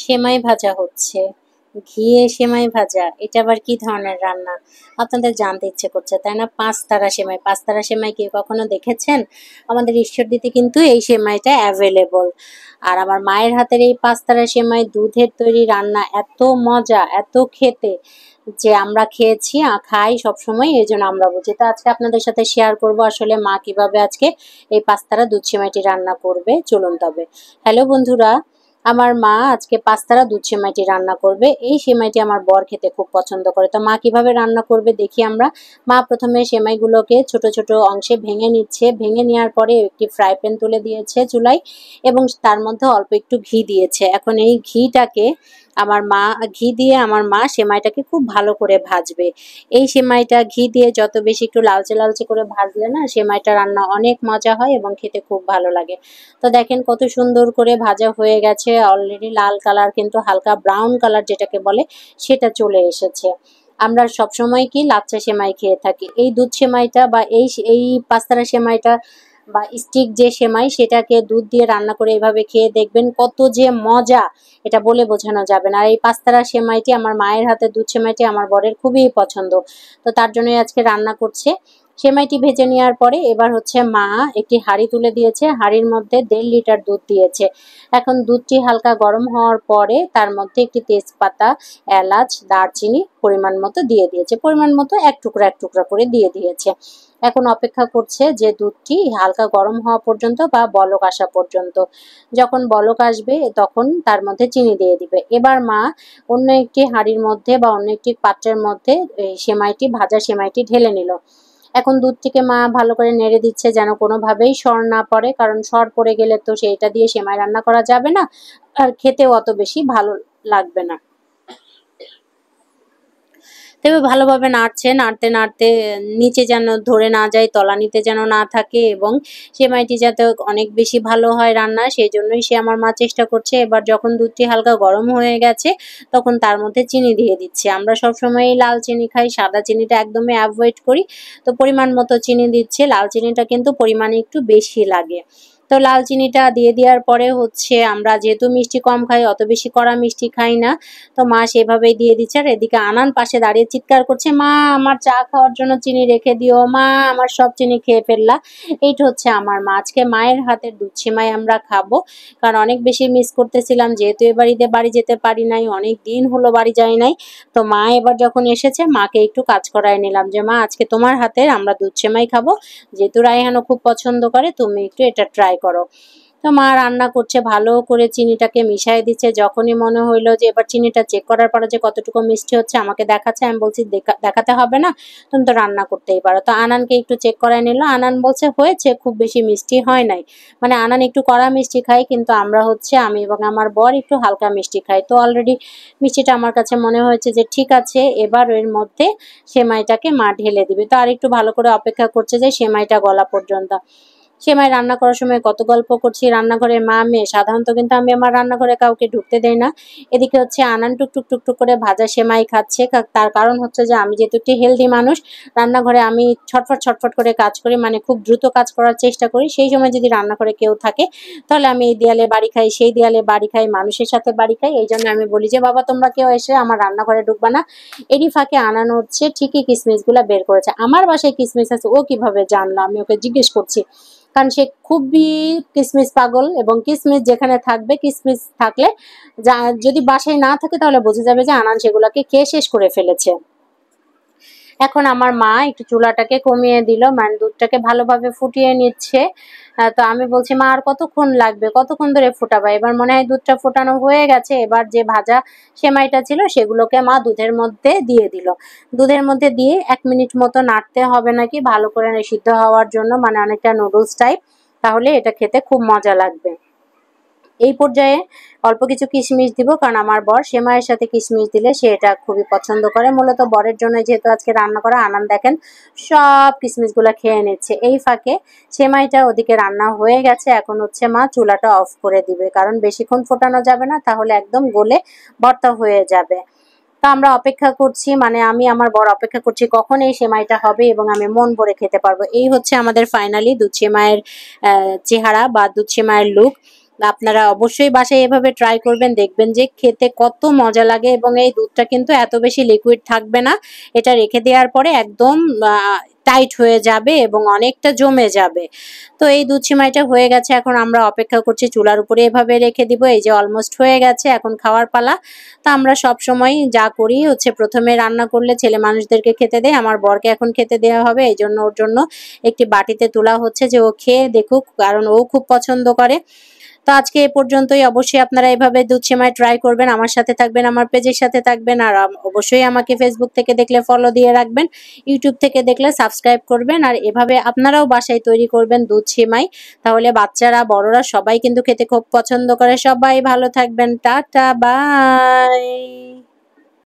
সেমাই ভাজা হচ্ছে, ঘিয়ে সেমাই ভাজা। এটা আবার কি ধরনের রান্না আপনাদের জানতে ইচ্ছে করছে, তাই না? পাঁচতারা সেমাই, পাঁচতারা সেমাই কি কখনো দেখেছেন? আমাদের ঈশ্বরদীতে কিন্তু এই সেমাইটা অ্যাভেলেবল। আর আমার মায়ের হাতের এই পাঁচতারা সেমাই দুধের তৈরি রান্না এত মজা, এত খেতে, যে আমরা খেয়েছি খাই সবসময়, এই জন্য আমরা বুঝি। তো আজকে আপনাদের সাথে শেয়ার করব আসলে মা কিভাবে আজকে এই পাঁচতারা দুধ সেমাইটি রান্না করবে। চলুন তবে। হ্যালো বন্ধুরা, আমার মা আজকে পাঁচতারা দুধ সেমাইটি রান্না করবে। এই সেমাইটি আমার বর খেতে খুব পছন্দ করে। তো মা কিভাবে রান্না করবে দেখি আমরা। মা প্রথমে সেমাইগুলোকে ছোট ছোট অংশে ভেঙে নিচ্ছে। ভেঙে নেওয়ার পরে একটি ফ্রাই প্যান তুলে দিয়েছে চুলায় এবং তার মধ্যে অল্প একটু ঘি দিয়েছে। এখন এই ঘিটাকে ঘি দিয়ে আমার মা সেমাইটাকে খুব ভালো করে ভাজবে। এই সেমাইটা ঘি দিয়ে যত বেশি একটু লালচে লালচে করে ভাজলে না সেমাইটা রান্না অনেক মজা হয় এবং খেতে খুব ভালো লাগে। তো দেখেন কত সুন্দর করে ভাজা হয়ে গেছে, অলরেডি লাল কালার, কিন্তু হালকা ব্রাউন কালার যেটাকে বলে সেটা চলে এসেছে। আমরা সবসময় কি লাচ্ছা সেমাই খেয়ে থাকি, এই দুধ সেমাইটা বা এই পাঁচতারা সেমাইটা বা স্টিক যে সেমাই সেটাকে দুধ দিয়ে রান্না করে এভাবে খেয়ে দেখবেন কত যে মজা, এটা বলে বোঝানো যাবে না। আর এই পাঁচতারা সেমাইটি, আমার মায়ের হাতে দুধ সেমাইটি আমার বরের খুবই পছন্দ, তো তার জন্যই আজকে রান্না করছে। সেমাইটি ভেজে নেওয়ার পরে এবার হচ্ছে মা একটি হাঁড়ি তুলে দিয়েছে, হাঁড়ির মধ্যে 1.5 লিটার দুধ দিয়েছে। এখন দুধটি হালকা গরম হওয়ার পরে তার মধ্যে একটি তেজপাতা, এলাচ, দারচিনি পরিমাণ মতো দিয়ে দিয়েছে, পরিমাণ মতো এক টুকরা করে দিয়ে দিয়েছে। এখন অপেক্ষা করছে যে দুধটি হালকা গরম হওয়া পর্যন্ত বা বলক আসা পর্যন্ত। যখন বলক আসবে তখন তার মধ্যে চিনি দিয়ে দিবে। এবার মা অন্য একটি হাঁড়ির মধ্যে বা অন্য একটি পাত্রের মধ্যে ভাজা সেমাইটি ঢেলে নিল। এখন দুধটিকে মা ভালো করে নেড়ে দিচ্ছে যেন কোনোভাবেই সর না পড়ে, কারণ সর পড়ে গেলে তো সেইটা দিয়ে সেমাই রান্না করা যাবে না আর খেতেও অত বেশি ভালো লাগবে না। তবে ভালোভাবে নাড়তে নাড়তে নিচে যেন ধরে না যায়, তলানিতে যেন না থাকে এবং সেমাইটি যাতে অনেক বেশি ভালো হয় রান্না, সেই জন্যই আমার মা চেষ্টা করছে। এবার যখন দুধটি হালকা গরম হয়ে গেছে তখন তার মধ্যে চিনি দিয়ে দিচ্ছে। আমরা সবসময়ই লাল চিনি খাই, সাদা চিনিটা একদমই অ্যাভয়েড করি। তো পরিমাণ মতো চিনি দিচ্ছে, লাল চিনিটা কিন্তু পরিমাণে একটু বেশি লাগে। তো লাল চিনিটা দিয়ে দেওয়ার পরে হচ্ছে আমরা যেহেতু মিষ্টি কম খাই, অত বেশি কড়া মিষ্টি খাই না, তো মা সেভাবেই দিয়ে দিচ্ছে। আর এদিকে আনান পাশে দাঁড়িয়ে চিৎকার করছে, মা আমার চা খাওয়ার জন্য চিনি রেখে দিও, মা আমার সব চিনি খেয়ে ফেললা। এইটা হচ্ছে আমার মা। আজকে মায়ের হাতের দুধ সেমাই আমরা খাবো, কারণ অনেক বেশি মিস করতেছিলাম, যেহেতু এ বাড়ি যেতে পারি নাই, অনেক দিন হলো বাড়ি যাই নাই। তো মা এবার যখন এসেছে মাকে একটু কাজ করায় নিলাম যে মা আজকে তোমার হাতের আমরা দুধ সেমাই খাবো, যেহেতু রায়হানও খুব পছন্দ করে, তুমি একটু এটা ট্রাই করো। তো মা রান্না করছে, ভালো করে চিনিটাকে মিশিয়ে দিচ্ছে। যখনই মনে হইলো যে এবার চিনিটা চেক করার পরে যে কতটুকু মিষ্টি হচ্ছে আমাকে দেখাচ্ছে, আমি বলছি দেখাতে হবে না, তুমি তো রান্না করতেই পারো। তো আনানকে একটু চেক করায় নিল, আনান বলছে হয়েছে, খুব বেশি মিষ্টি হয় নাই। মানে আনান একটু কড়া মিষ্টি খাই, কিন্তু আমি এবং আমার বর একটু হালকা মিষ্টি খাই। তো অলরেডি মিষ্টিটা আমার কাছে মনে হয়েছে যে ঠিক আছে, এবার এর মধ্যে সেমাইটাকে মা ঢেলে দিবে। তো আর একটু ভালো করে অপেক্ষা করছে যে সেমাইটা গলা পর্যন্ত। সেমাই রান্না করার সময় কত গল্প করছি রান্নাঘরে মা মেয়ে, সাধারণত কিন্তু আমি আমার রান্নাঘরে কাউকে ঢুকতে দেই না। এদিকে হচ্ছে আনান টুকটুক করে ভাজা সেমাই খাচ্ছে। তার কারণ হচ্ছে যে আমি যেহেতু একটি হেলদি মানুষ, রান্নাঘরে আমি ছটফট করে কাজ করি, মানে খুব দ্রুত কাজ করার চেষ্টা করি। সেই সময় যদি রান্নাঘরে কেউ থাকে তাহলে আমি এই দেয়ালে বাড়ি খাই, সেই দেয়ালে বাড়ি খাই, মানুষের সাথে বাড়ি খাই। এই জন্য আমি বলি যে বাবা তোমরা কেউ এসে আমার রান্নাঘরে ঢুকবা না। এরই ফাঁকে আনান হচ্ছে ঠিকই কিসমিসগুলা বের করেছে। আমার বাসায় কিসমিস আছে, ও কিভাবে জানলো? আমি ওকে জিজ্ঞেস করছি, কারণ সে খুবই কিসমিস পাগল এবং কিসমিস যেখানে থাকবে, কিসমিস থাকলে যদি বাসায় না থাকে তাহলে বোঝা যাবে যে আনান সেগুলোকে খেয়ে শেষ করে ফেলেছে। এখন আমার মা একটু চুলাটাকে কমিয়ে দিল, মানে দুধটাকে ভালোভাবে ফুটিয়ে নিচ্ছে। তো আমি বলছি মা আর কতক্ষণ লাগবে, কতক্ষণ ধরে ফোটাবা? এবার মনে হয় দুধটা ফোটানো হয়ে গেছে। এবার যে ভাজা সেমাইটা ছিল সেগুলোকে মা দুধের মধ্যে দিয়ে দিল। দুধের মধ্যে দিয়ে 1 মিনিট মতো নাড়তে হবে নাকি ভালো করে সিদ্ধ হওয়ার জন্য, মানে অনেকটা নুডলস টাইপ, তাহলে এটা খেতে খুব মজা লাগবে। এই পর্যায়ে অল্প কিছু কিশমিশ দিব, কারণ আমার বর সেমাইয়ের সাথে কিশমিশ দিলে সে এটা খুবই পছন্দ করে। মূলত বরের জন্য যেহেতু আজকে রান্না করা, আনান দেখেন সব কিশমিশগুলো খেয়ে নিচ্ছে। এই ফাঁকে সেমাইটা ওদিকে রান্না হয়ে গেছে। এখন হচ্ছে মা চুলাটা অফ করে দিবে, কারণ বেশিক্ষণ ফোটানো যাবে না, তাহলে একদম গলে ভর্তা হয়ে যাবে। তো আমরা অপেক্ষা করছি, মানে আমি আমার বর অপেক্ষা করছি কখন এই সেমাইটা হবে এবং আমি মন ভরে খেতে পারবো। এই হচ্ছে আমাদের ফাইনালি দুধ সেমাইয়ের চেহারা বা দুধ সেমাইয়ের লুক। আপনারা অবশ্যই বাসায় এভাবে ট্রাই করবেন, দেখবেন যে খেতে কত মজা লাগে এবং এই দুধটা কিন্তু এত বেশি লিকুইড থাকবে না। এটা রেখে দেওয়ার পরে একদম টাইট হয়ে যাবে এবং অনেকটা জমে যাবে। তো এই দুধ সিমাইটা হয়ে গেছে, এখন আমরা অপেক্ষা করছি, চুলার উপরে এভাবে রেখে দিব। এই যে অলমোস্ট হয়ে গেছে, এখন খাওয়ার পালা। তো আমরা সবসময় যা করি হচ্ছে প্রথমে রান্না করলে ছেলে মানুষদেরকে খেতে দেয়, আমার বরকে এখন খেতে দেওয়া হবে, এই জন্য ওর জন্য একটি বাটিতে তোলা হচ্ছে যে ও খেয়ে দেখুক, কারণ ও খুব পছন্দ করে। তো আজকে এ পর্যন্তই। অবশ্যই আপনারা এভাবে দুধ সেমাই ট্রাই করবেন, আমার সাথে থাকবেন, আমার পেজের সাথে থাকবেন, আর অবশ্যই আমাকে ফেসবুক থেকে দেখলে ফলো দিয়ে রাখবেন, ইউটিউব থেকে দেখলে সাবস্ক্রাইব করবেন, আর এভাবে আপনারাও বাসায় তৈরি করবেন দুধ সেমাই। তাহলে বাচ্চারা বড়রা সবাই কিন্তু খেতে খুব পছন্দ করে। সবাই ভালো থাকবেন, টাটা, বাই।